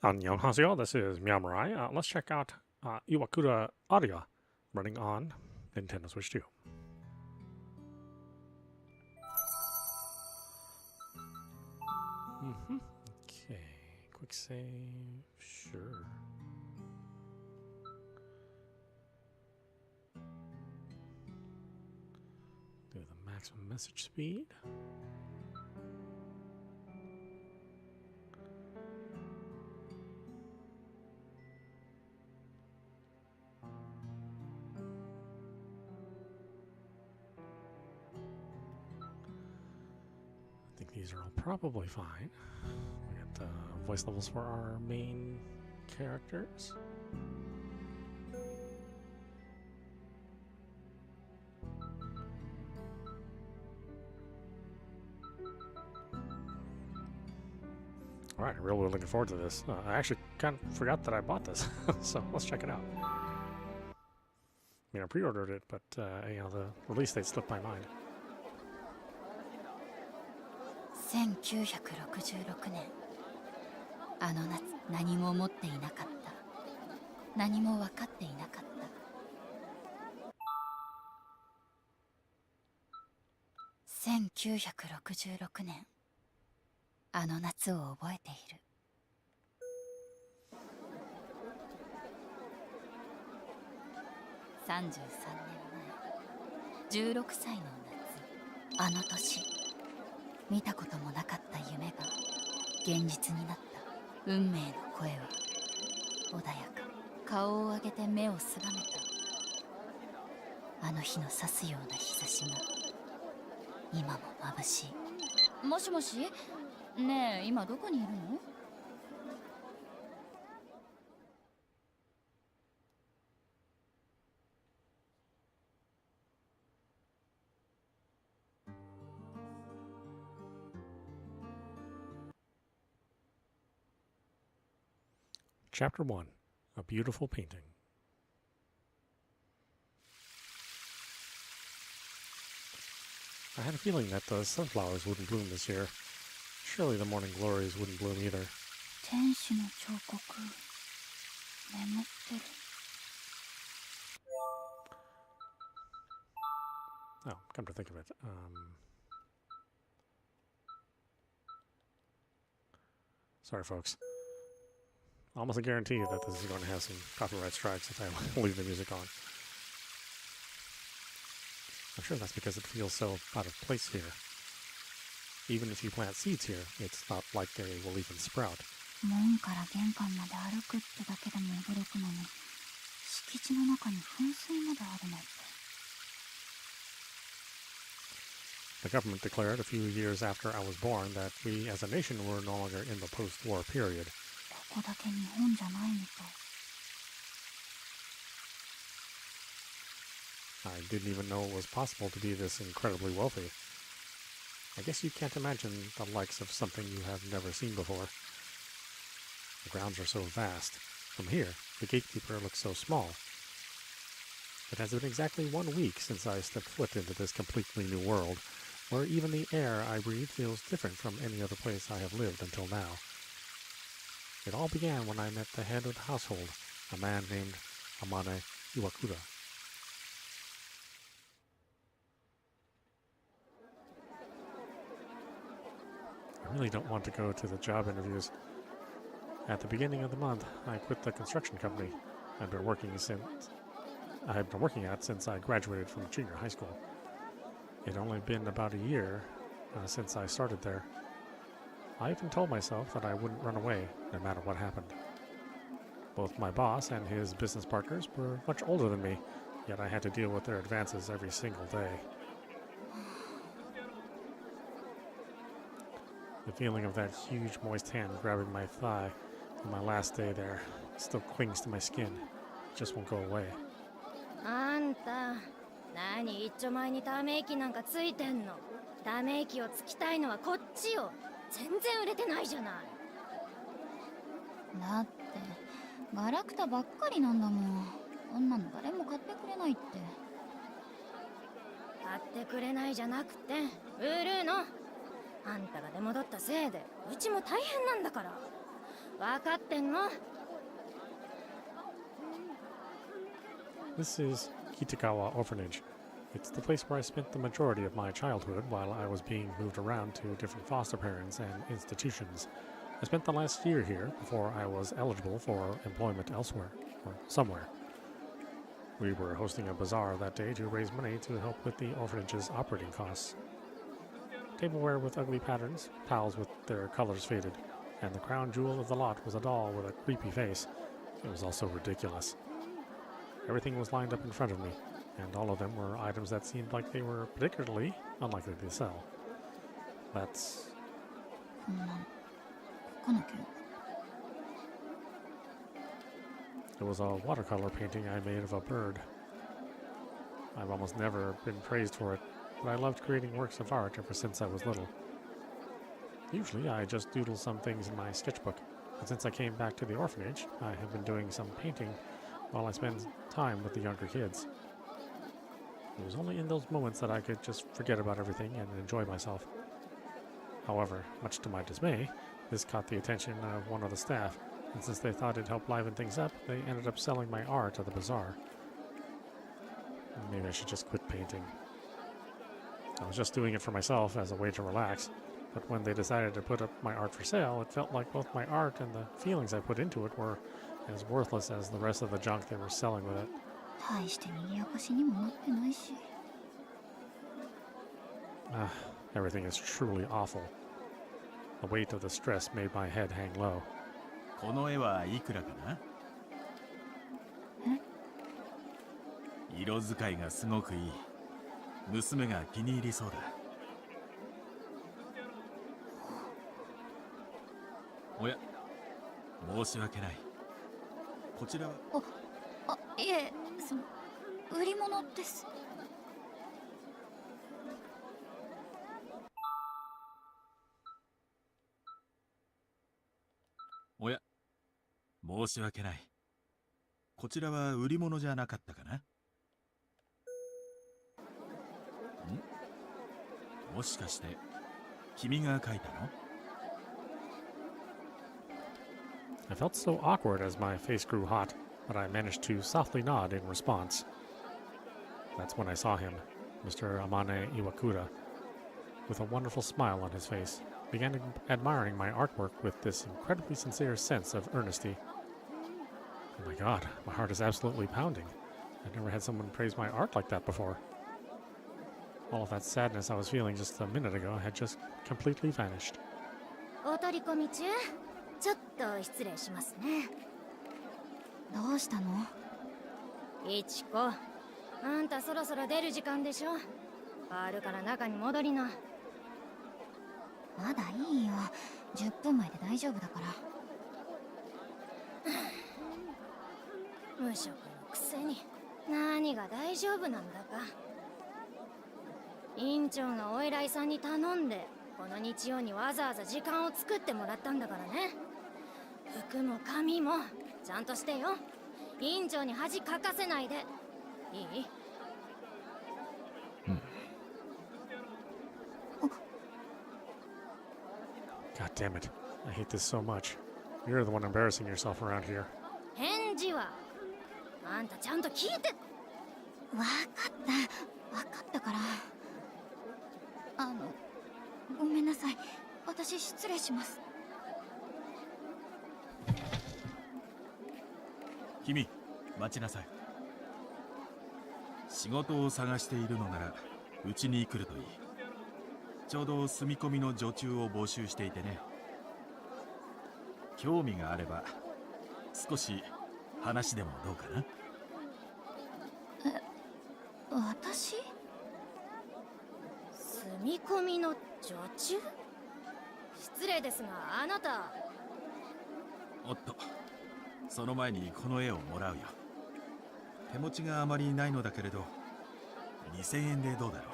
Annyeonghaseyo, this is meowmurai. Let's check out Iwakura Aria running on Nintendo Switch 2. Okay, quick save, sure. Do the maximum message speed. I think these are all probably fine. We got voice levels for our main characters. Alright, I'm really looking forward to this. I actually kind of forgot that I bought this, so let's check it out. I mean, I pre-ordered it, but you know, the release date slipped my mind. 1966年あの夏何も持っていなかった何も分かっていなかった1966年あの夏を覚えている33年前16歳の夏あの年見たこともなかった夢が現実になった運命の声は穏やか顔を上げて目をすがめたあの日の刺すような日差しが今も眩しいもしもしねえ今どこにいるのChapter 1, A Beautiful Painting. I had a feeling that the sunflowers wouldn't bloom this year. Surely the morning glories wouldn't bloom either. 天使の彫刻眠ってる Oh, come to think of it. Sorry, folks. Almost a guarantee that this is going to have some copyright strikes if I leave the music on. I'm sure that's because it feels so out of place here. Even if you plant seeds here, it's not like they will even sprout. 門から玄関まで歩くってだけでも驚くのに敷地の中に噴水まであるなんて The government declared a few years after I was born that we as a nation were no longer in the post-war period. ここだけ日本じゃないみたい I didn't even know it was possible to be this incredibly wealthy. I guess you can't imagine the likes of something you have never seen before. The grounds are so vast. From here, the gatekeeper looks so small. It has been exactly 1 week since I stepped foot into this completely new world, where even the air I breathe feels different from any other place I have lived until now. It all began when I met the head of the household, a man named Amane Iwakura. I really don't want to go to the job interviews. At the beginning of the month, I quit the construction company I've been working at since I graduated from junior high school. It had only been about a year since I started there. I even told myself that I wouldn't run away, no matter what happened. Both my boss and his business partners were much older than me, yet I had to deal with their advances every single day. The feeling of that huge moist hand grabbing my thigh on my last day there still clings to my skin. It just won't go away. あんた、何一丁前にため息なんかついてんの。ため息をつきたいのはこっちよ。全然売れてないじゃない。だってガラクタばっかりなんだもんこんなの誰も買ってくれないって買ってくれないじゃなくて売るの。あんたが出戻ったせいでうちも大変なんだから。分かってんの？ This is Kitagawa Orphanage. It's the place where I spent the majority of my childhood while I was being moved around to different foster parents and institutions. I spent the last year here before I was eligible for employment elsewhere, or somewhere. We were hosting a bazaar that day to raise money to help with the orphanage's operating costs. Tableware with ugly patterns, towels with their colors faded, and the crown jewel of the lot was a doll with a creepy face. It was also ridiculous. Everything was lined up in front of me, and all of them were items that seemed like they were particularly unlikely to sell. That's... It was a watercolor painting I made of a bird. I've almost never been praised for it, but I loved creating works of art ever since I was little. Usually I just doodle some things in my sketchbook, but since I came back to the orphanage, I have been doing some painting while I spend time with the younger kids. It was only in those moments that I could just forget about everything and enjoy myself. However, much to my dismay, this caught the attention of one of the staff, and since they thought it'd help liven things up, they ended up selling my art at the bazaar. Maybe I should just quit painting. I was just doing it for myself as a way to relax, but when they decided to put up my art for sale, it felt like both my art and the feelings I put into it were as worthless as the rest of the junk they were selling with it. Everything is truly awful. The weight of the stress made my head hang low. この絵はいくらかな？色使いがすごくいい。娘が気に入りそうだ。おや、申し訳ない。こちらは。いえ、売り物です。おや、申し訳ない。こちらは売り物じゃなかったかな？もしかして君が描いたの？ I felt so awkward as my face grew hot, but I managed to softly nod in response. That's when I saw him, Mr. Amane Iwakura, with a wonderful smile on his face, began admiring my artwork with this incredibly sincere sense of earnesty. Oh my god, my heart is absolutely pounding. I've never had someone praise my art like that before. All of that sadness I was feeling just a minute ago had just completely vanished. お取り込み中？ちょっと失礼しますね。どうしたの？イチコ、あんたそろそろ出る時間でしょ。あるから中に戻りな。まだいいよ。10分前で大丈夫だから。無職のくせに何が大丈夫なんだか。院長がお偉いさんに頼んでこの日曜にわざわざ時間を作ってもらったんだからね。服も髪もちゃんとしてよ。院長に恥かかせないで。いい？God damn it. I hate this so much. You're the one embarrassing yourself around here. 返事はあんたちゃんと聞いて。わかったから。ごめんなさい。私失礼します。君、待ちなさい。仕事を探しているのならうちに来るといい。ちょうど住み込みの女中を募集していてね。興味があれば少し話でもどうかな？私？住み込みの女中？失礼ですがあなた。おっと、その前にこの絵をもらうよ。手持ちがあまりないのだけれど2000円でどうだろ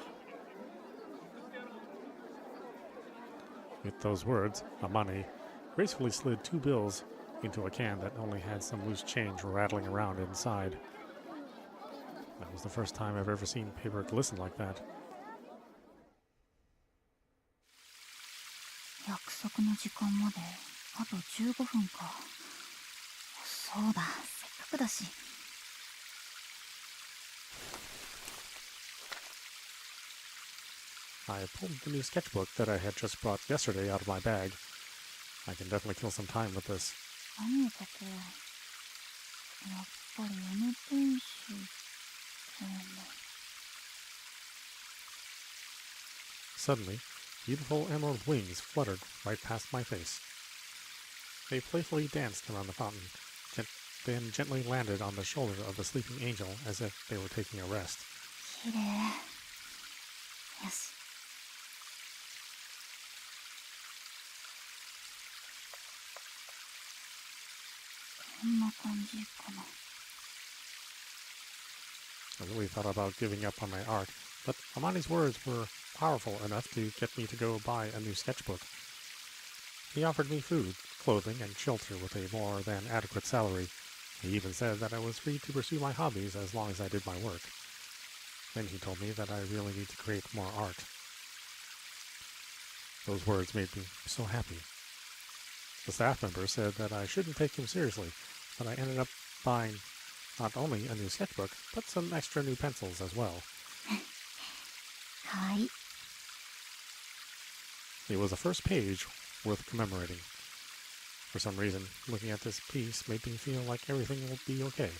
う？ With those words, Amane gracefully slid 2 bills into a can that only had some loose change rattling around inside. That was the first time I've ever seen paper glisten like that. 約束の時間まであと15分か。そうだ、せっかくだし。I pulled the new sketchbook that I had just brought yesterday out of my bag. I can definitely kill some time with this. 何を書こう。やっぱりNペンシル。Suddenly, beautiful emerald wings fluttered right past my face. They playfully danced around the fountain, then gently landed on the shoulder of the sleeping angel as if they were taking a rest. きれい。よし。こんな感じかな。I really thought about giving up on my art, but Amani's words were powerful enough to get me to go buy a new sketchbook. He offered me food, clothing, and shelter with a more than adequate salary. He even said that I was free to pursue my hobbies as long as I did my work. Then he told me that I really need to create more art. Those words made me so happy. The staff member said that I shouldn't take him seriously, but I ended up buying not only a new sketchbook, but some extra new pencils as well. かわいい。 It was a first page worth commemorating. For some reason, looking at this piece made me feel like everything will be okay.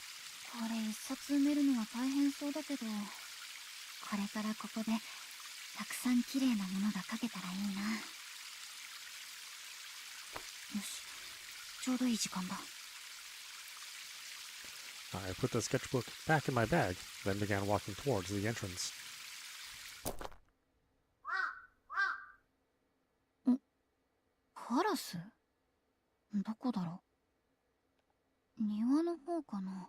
これ一冊埋めるのは大変そうだけど、これからここでたくさん綺麗なものが描けたらいいな。よし、ちょうどいい時間だ。I put the sketchbook back in my bag, then began walking towards the entrance. カラス？どこだろう。庭の方かな。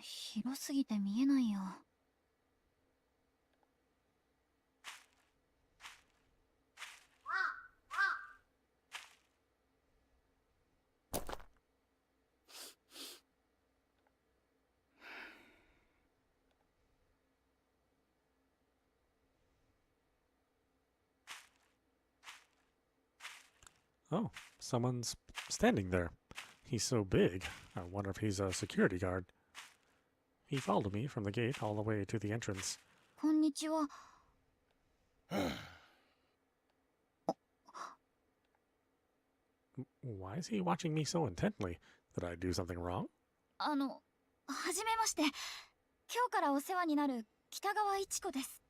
広すぎて見えないや。Oh, someone's standing there. He's so big, I wonder if he's a security guard. He followed me from the gate all the way to the entrance. こんにちは。Why is he watching me so intently? Did I do something wrong? はじめまして。今日からお世話になる北川一子です。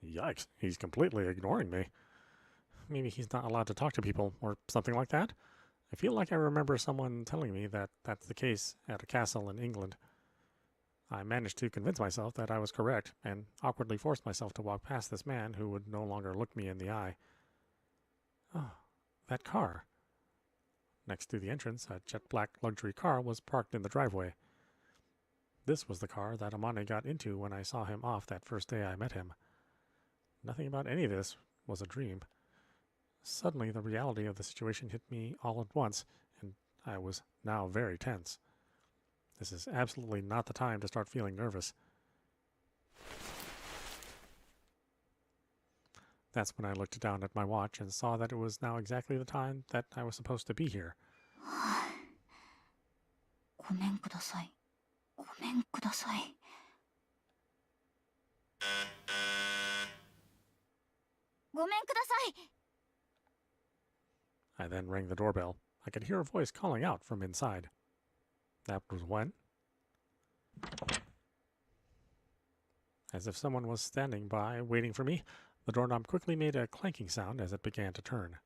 Yikes, he's completely ignoring me. Maybe he's not allowed to talk to people or something like that. I feel like I remember someone telling me that that's the case at a castle in England. I managed to convince myself that I was correct and awkwardly forced myself to walk past this man who would no longer look me in the eye. Oh, that car. Next to the entrance, a jet black luxury car was parked in the driveway. This was the car that Amane got into when I saw him off that first day I met him. Nothing about any of this was a dream. Suddenly, the reality of the situation hit me all at once, and I was now very tense. This is absolutely not the time to start feeling nervous. That's when I looked down at my watch and saw that it was now exactly the time that I was supposed to be here. ごめんください。ごめんください。ごめんください。 I then rang the doorbell. I could hear a voice calling out from inside. That was when, as if someone was standing by waiting for me, the doorknob quickly made a clanking sound as it began to turn.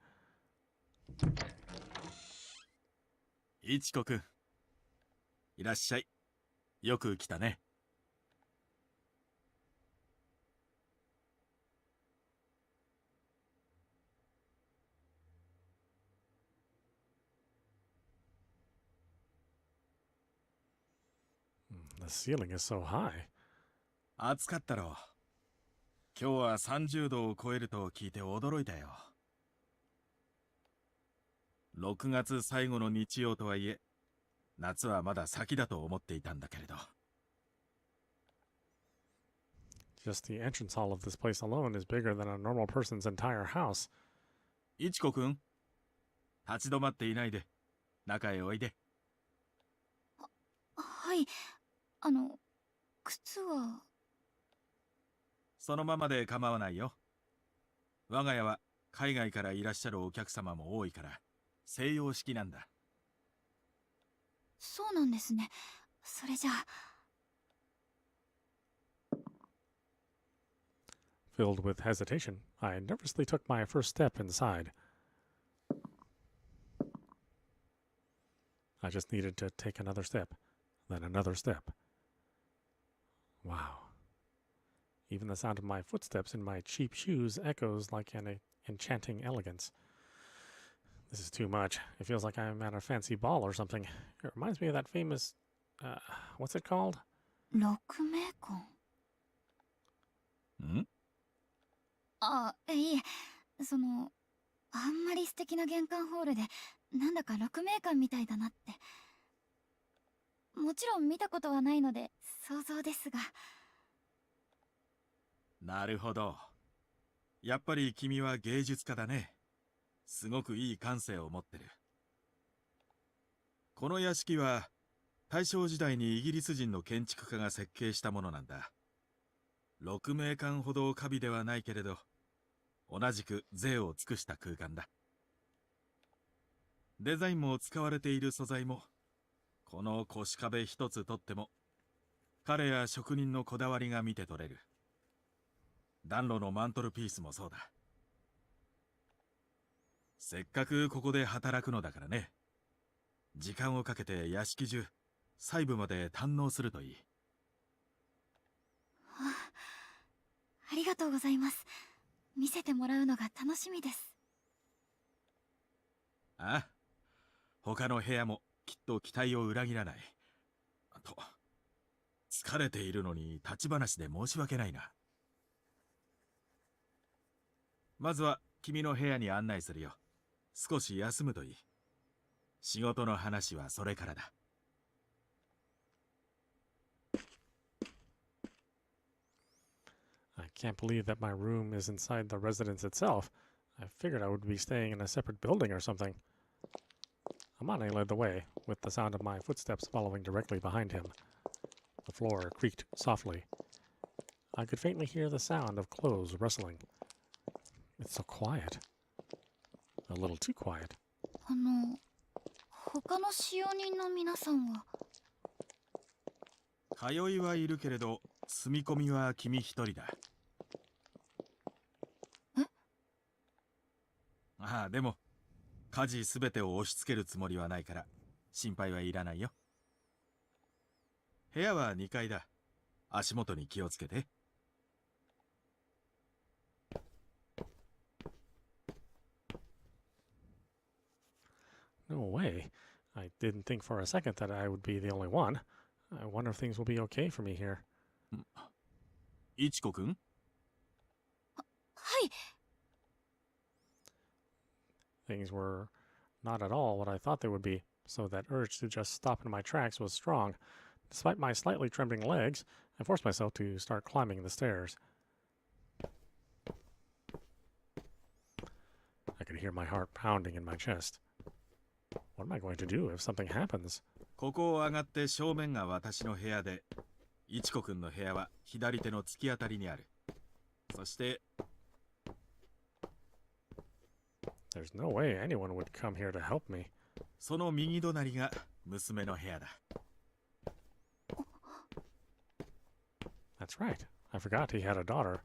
Ichiko君、いらっしゃい。よく来たね。The ceiling is so high. 暑かったろう。今日は30度を超えると聞いて驚いたよ。6月最後の日曜とはいえ、夏はまだ先だと思っていたんだけれど。Just the entrance hall of this place alone is bigger than a normal person's entire house. イチコくん、立ち止まっていないで、中へおいで。はい。靴は。そのままで構わないよ。我が家は海外からいらっしゃるお客様も多いから、西洋式なんだ。そうなんですね。それじゃあ。Filled with hesitation, I nervously took my first step inside. I just needed to take another step, then another step. Wow. Even the sound of my footsteps in my cheap shoes echoes like an enchanting elegance. This is too much. It feels like I'm at a fancy ball or something. It reminds me of that famous... what's it called? 鹿鳴館。ん？あ、いえ、あんまり素敵な玄関ホールで、なんだか鹿鳴館みたいだなって。もちろん見たことはないので、想像ですが。なるほど。やっぱり君は芸術家だね。すごくいい感性を持ってる。この屋敷は大正時代にイギリス人の建築家が設計したものなんだ。鹿鳴館ほど華美ではないけれど、同じく贅を尽くした空間だ。デザインも使われている素材も、この腰壁一つとっても、彼や職人のこだわりが見て取れる。暖炉のマントルピースもそうだ。せっかくここで働くのだからね。時間をかけて屋敷中、細部まで堪能するといい。ありがとうございます。見せてもらうのが楽しみです。ああ、他の部屋もきっと期待を裏切らない。と、疲れているのに立ち話で申し訳ないな。まずは君の部屋に案内するよ。少し休むといい。仕事の話はそれからだ。I can't believe that my room is inside the residence itself. I figured I would be staying in a separate building or something. Amane led the way, with the sound of my footsteps following directly behind him. The floor creaked softly. I could faintly hear the sound of clothes rustling. It's so quiet. A little too quiet. 他の使用人の皆さんは。通いはいるけれど、住み込みは君一人だ。え？ああ、でも、家事すべてを押し付けるつもりはないから、心配はいらないよ。部屋は2階だ。足元に気をつけて。No way. I didn't think for a second that I would be the only one. I wonder if things will be okay for me here. イチコくん？はい。Things were not at all what I thought they would be, so that urge to just stop in my tracks was strong. Despite my slightly trembling legs, I forced myself to start climbing the stairs. I could hear my heart pounding in my chest. What am I going to do if something happens? ここを上がって正面が私の部屋で、イチコくんの部屋は左手の突き当たりにある。そして、There's no way anyone would come here to help me. その右隣が娘の部屋だ。That's right. I forgot he had a daughter.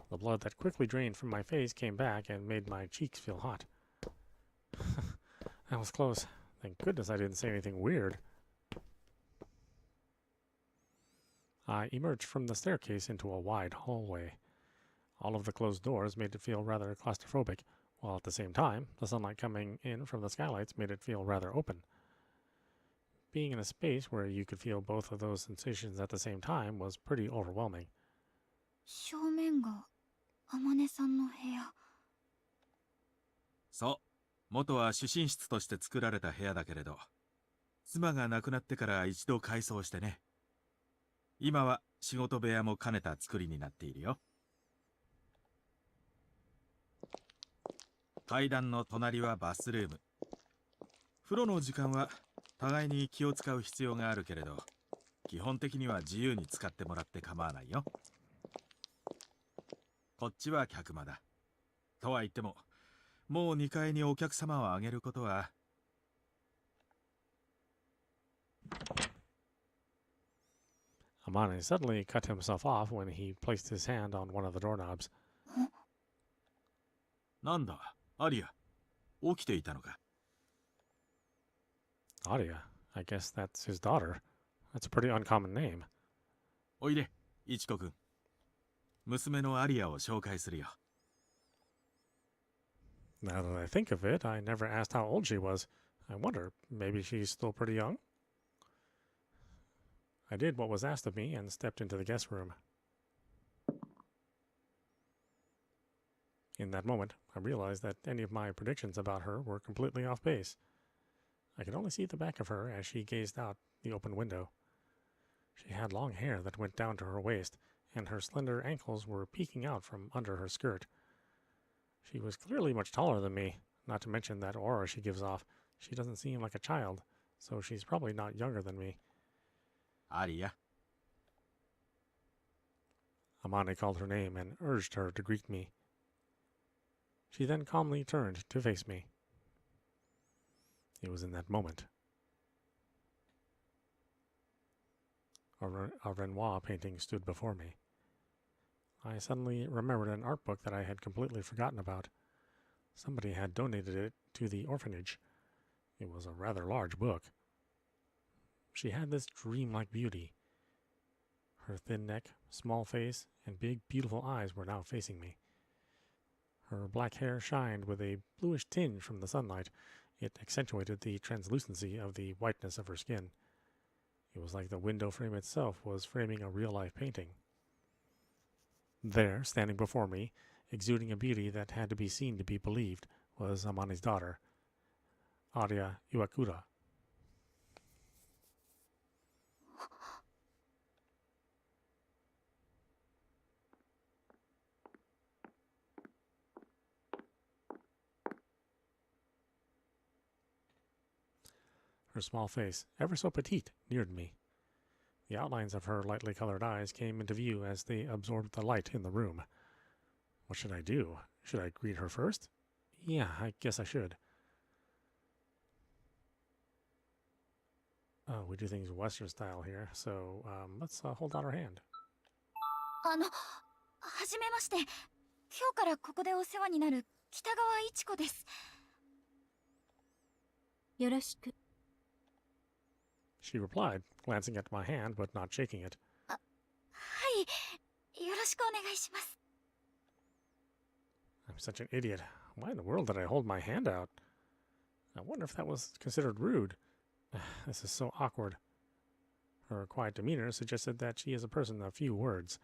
The blood that quickly drained from my face came back and made my cheeks feel hot. That was close. Thank goodness I didn't say anything weird. I emerged from the staircase into a wide hallway. All of the closed doors made it feel rather claustrophobic, while at the same time, the sunlight coming in from the skylights made it feel rather open. Being in a space where you could feel both of those sensations at the same time was pretty overwhelming. 正面が天音さんの部屋。そう。元は主寝室として作られた部屋だけれど、妻が亡くなってから一度改装してね。今は仕事部屋も兼ねた作りになっているよ。階段の隣はバスルーム。風呂の時間は互いに気を使う必要があるけれど、基本的には自由に使ってもらって構わないよ。こっちは客間だ。とは言っても、もう2階にお客様をあげることは。Amane suddenly cut himself off when he placed his hand on one of the doorknobs. なんだ、アリア。起きていたのか。Aria, I guess that's his daughter. That's a pretty uncommon name. おいで、イチコ君。娘のアリアを紹介するよ。Now that I think of it, I never asked how old she was. I wonder, maybe she's still pretty young? I did what was asked of me and stepped into the guest room. In that moment, I realized that any of my predictions about her were completely off base. I could only see the back of her as she gazed out the open window. She had long hair that went down to her waist, and her slender ankles were peeking out from under her skirt. She was clearly much taller than me, not to mention that aura she gives off. She doesn't seem like a child, so she's probably not younger than me. Aria. Amane called her name and urged her to greet me. She then calmly turned to face me. It was in that moment. A Renoir painting stood before me. I suddenly remembered an art book that I had completely forgotten about. Somebody had donated it to the orphanage. It was a rather large book. She had this dreamlike beauty. Her thin neck, small face, and big, beautiful eyes were now facing me. Her black hair shined with a bluish tinge from the sunlight. It accentuated the translucency of the whiteness of her skin. It was like the window frame itself was framing a real-life painting. There, standing before me, exuding a beauty that had to be seen to be believed, was Amane's daughter, Aria Iwakura. Her small face, ever so petite, neared me. The outlines of her lightly colored eyes came into view as they absorbed the light in the room. What should I do? Should I greet her first? Yeah, I guess I should. Oh, we do things Western style here, so let's hold out her hand. はじめまして。今日からここでお世話になる北川いちこです。よろしく。She replied, glancing at my hand but not shaking it. はい、よろしくお願いします。 I'm such an idiot. Why in the world did I hold my hand out? I wonder if that was considered rude. This is so awkward. Her quiet demeanor suggested that she is a person of few words.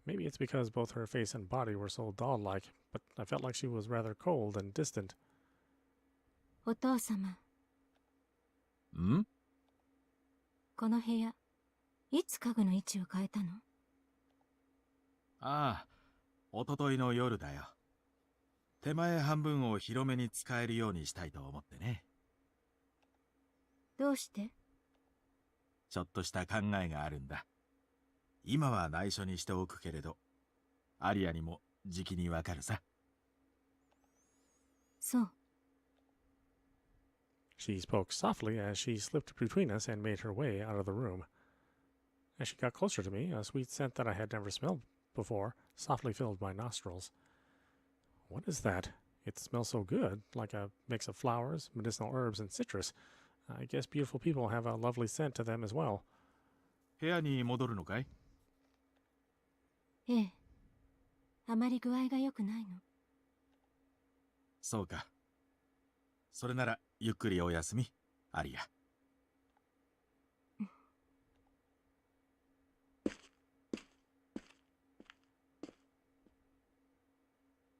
Maybe it's because both her face and body were so doll-like, but I felt like she was rather cold and distant. お父様。ん？この部屋、いつ家具の位置を変えたの？ああ、おとといの夜だよ。手前半分を広めに使えるようにしたいと思ってね。どうして？ちょっとした考えがあるんだ。今は内緒にしておくけれど、アリアにもじきにわかるさ。そう。She spoke softly as she slipped between us and made her way out of the room. As she got closer to me, a sweet scent that I had never smelled before softly filled my nostrils. What is that? It smells so good, like a mix of flowers, medicinal herbs, and citrus. I guess beautiful people have a lovely scent to them as well. 部屋に戻るのかい？ええ。あまり具合が良くないの。そうか。それならゆっくりお休み、アリア。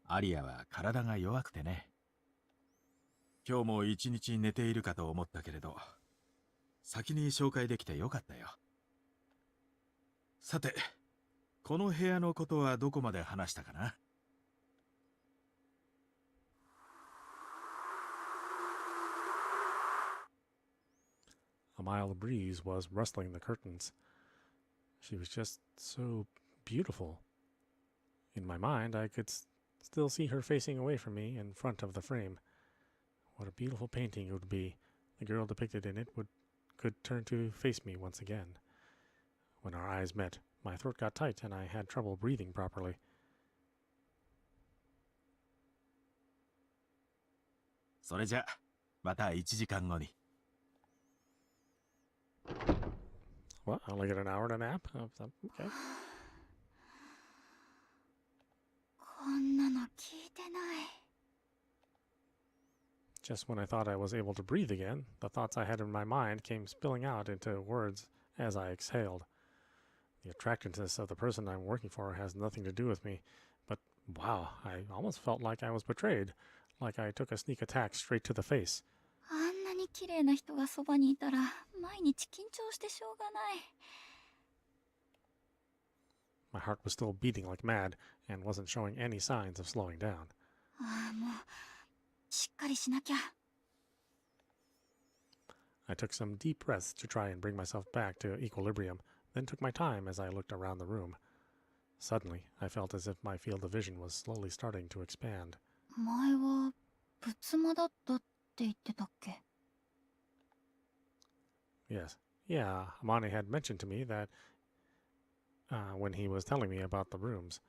アリアは体が弱くてね。今日も一日寝ているかと思ったけれど、先に紹介できてよかったよ。さて、この部屋のことはどこまで話したかな? A mild breeze was rustling the curtains. She was just so beautiful. In my mind, I could still see her facing away from me in front of the frame. What a beautiful painting it would be. The girl depicted in it could turn to face me once again. When our eyes met, my throat got tight and I had trouble breathing properly. それじゃ、また1時間後に。What? I only get an hour to nap? Okay. こんなの聞いてない。 Just when I thought I was able to breathe again, the thoughts I had in my mind came spilling out into words as I exhaled. The attractiveness of the person I'm working for has nothing to do with me, but wow, I almost felt like I was betrayed, like I took a sneak attack straight to the face. あんなに綺麗な人がそばにいたら毎日緊張してしょうがない。 My heart was still beating like mad and wasn't showing any signs of slowing down. ああ、もうしっかりしなきゃ。 I took some deep breaths to try and bring myself back to equilibrium, then took my time as I looked around the room. Suddenly, I felt as if my field of vision was slowly starting to expand. 前は仏間だったって言ってたっけ? Yes. Yeah, Amane had mentioned to me that when he was telling me about the rooms.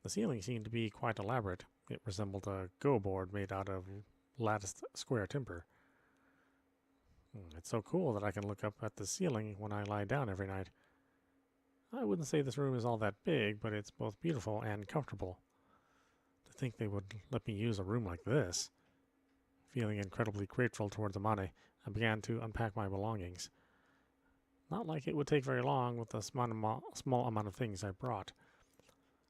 The ceiling seemed to be quite elaborate. It resembled a go board made out of latticed square timber. It's so cool that I can look up at the ceiling when I lie down every night. I wouldn't say this room is all that big, but it's both beautiful and comfortable. To think they would let me use a room like this. Feeling incredibly grateful towards Amane, I began to unpack my belongings. Not like it would take very long with the small amount of things I brought.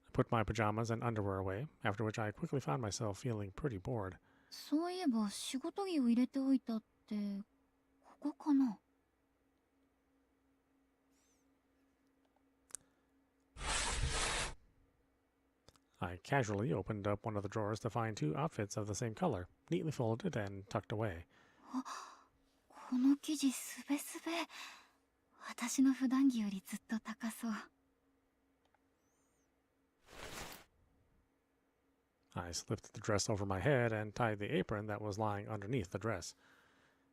I put my pajamas and underwear away, after which I quickly found myself feeling pretty bored. そういえば仕事着を入れておいたってここかな? I casually opened up one of the drawers to find 2 outfits of the same color, neatly folded and tucked away. この生地すべすべ。私の普段着よりずっと高そう。 I slipped the dress over my head and tied the apron that was lying underneath the dress.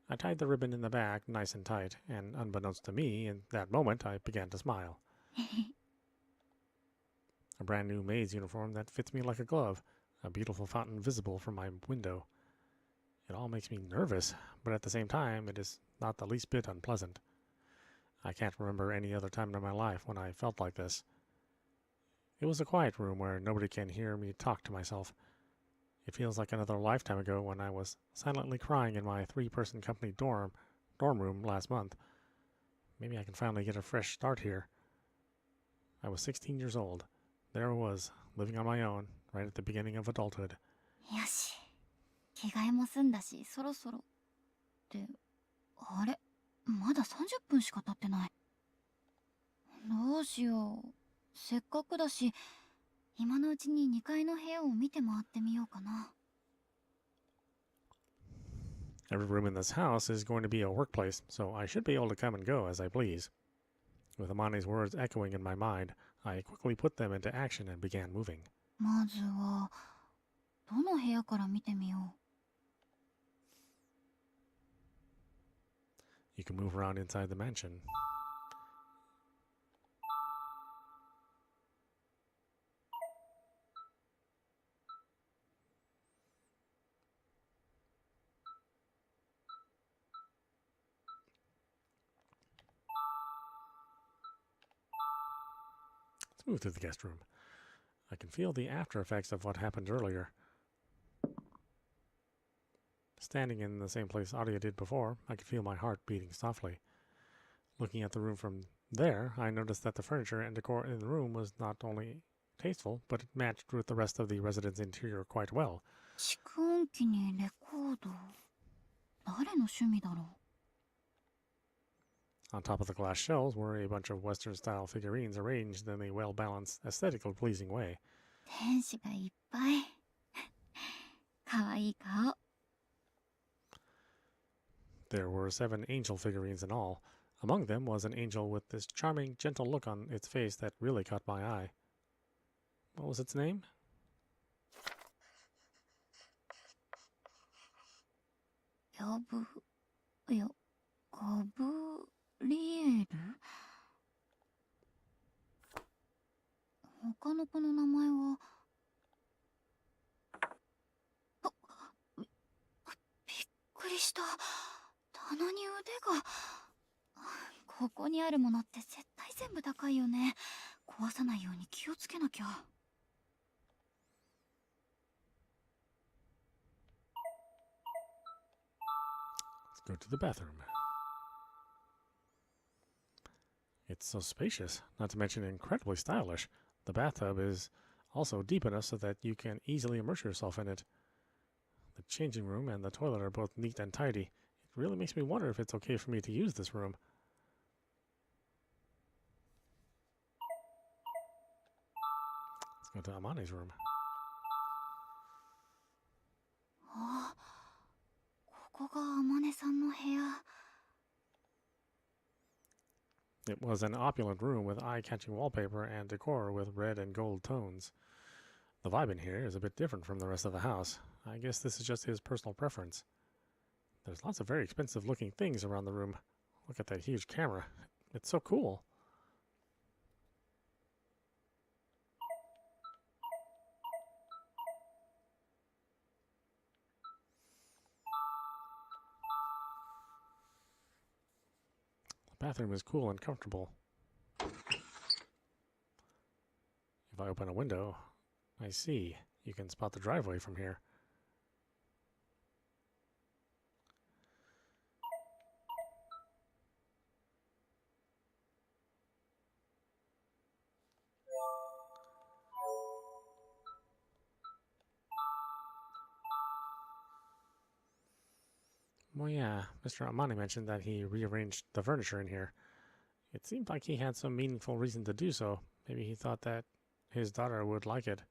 I tied the ribbon in the back nice and tight, and unbeknownst to me, in that moment I began to smile. A brand new maid's uniform that fits me like a glove, a beautiful fountain visible from my window. It all makes me nervous, but at the same time it is not the least bit unpleasant. I can't remember any other time in my life when I felt like this. It was a quiet room where nobody can hear me talk to myself. It feels like another lifetime ago when I was silently crying in my 3-person company dorm room last month. Maybe I can finally get a fresh start here. I was 16 years old. There I was, living on my own, right at the beginning of adulthood. よし、着替えも済んだし、そろそろ。ってあれ、まだ30分しか経ってない。どうしよう。せっかくだし、今のうちに2階の部屋を見て回ってみようかな。Every room in this house is going to be a workplace, so I should be able to come and go as I please. With Amane's words echoing in my mind, I quickly put them into action and began moving. まずは、どの部屋から見てみよう。You can move around inside the mansion. Let's move to the guest room. I can feel the after effects of what happened earlier. Standing in the same place Aria did before, I could feel my heart beating softly. Looking at the room from there, I noticed that the furniture and decor in the room was not only tasteful, but it matched with the rest of the residence interior quite well. 蓄音機にレコード。誰の趣味だろう。On top of the glass shelves were a bunch of Western-style figurines arranged in a well-balanced, aesthetically pleasing way. 天使がいっぱい。かわいい顔。There were 7 angel figurines in all. Among them was an angel with this charming, gentle look on its face that really caught my eye. What was its name? Gabriel? 他の子の名前はびっくりした。棚に腕が。ここにあるものって絶対全部高いよね。壊さないように気をつけなきゃ。Let's go to the bathroom. It's so spacious, not to mention incredibly stylish. The bathtub is also deep enough so that you can easily immerse yourself in it. The changing room and the toilet are both neat and tidy. It really makes me wonder if it's okay for me to use this room. Let's go to Amani's room. あ、ここがあまねさんの部屋。It was an opulent room with eye-catching wallpaper and decor with red and gold tones. The vibe in here is a bit different from the rest of the house. I guess this is just his personal preference. There's lots of very expensive-looking things around the room. Look at that huge camera. It's so cool. The bathroom is cool and comfortable. If I open a window, I see. You can spot the driveway from here. Well, yeah, Mr. Amani mentioned that he rearranged the furniture in here. It seemed like he had some meaningful reason to do so. Maybe he thought that his daughter would like it.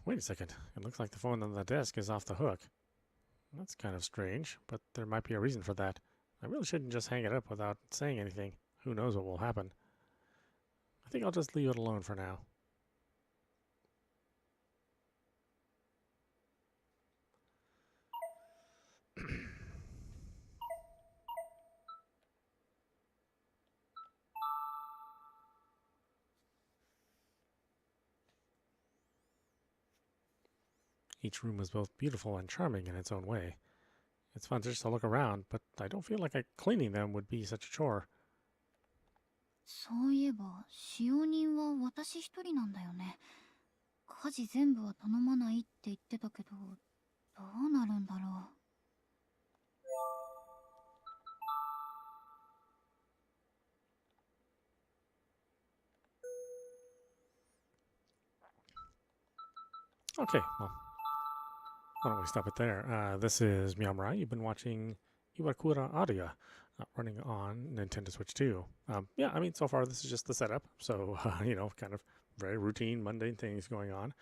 Wait a second. It looks like the phone on the desk is off the hook. That's kind of strange, but there might be a reason for that. I really shouldn't just hang it up without saying anything. Who knows what will happen. I think I'll just leave it alone for now. Each room is both beautiful and charming in its own way. It's fun just to look around, but I don't feel like cleaning them would be such a chore. そういえば、使用人は私一人なんだよね。家事全部は頼まないって言ってたけど、どうなるんだろう。Okay, well, why don't we stop it there? This is meowmurai. You've been watching Iwakura Aria, running on Nintendo Switch 2. Yeah, I mean, so far this is just the setup, so, you know, kind of very routine, mundane things going on.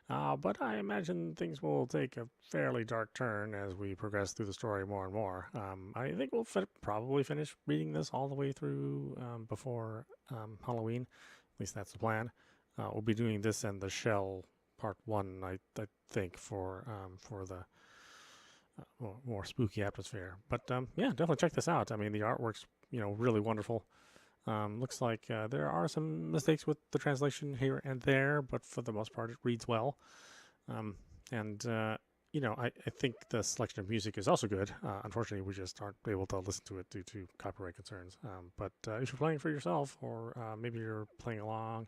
But I imagine things will take a fairly dark turn as we progress through the story more and more. I think we'll probably finish reading this all the way through before Halloween. At least that's the plan. We'll be doing this and the Shell Part 1, I think, for the more spooky atmosphere. But yeah, definitely check this out. I mean, the artwork's, you know, really wonderful. Looks like there are some mistakes with the translation here and there, but for the most part, it reads well. You know, I think the selection of music is also good. Unfortunately, we just aren't able to listen to it due to copyright concerns. But if you're playing for yourself, or maybe you're playing along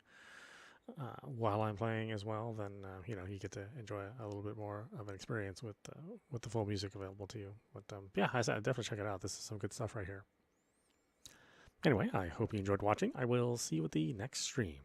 while I'm playing as well, then you know, you get to enjoy a little bit more of an experience with the full music available to you. But yeah, I said definitely check it out. This is some good stuff right here. Anyway, I hope you enjoyed watching. I will see you at the next stream.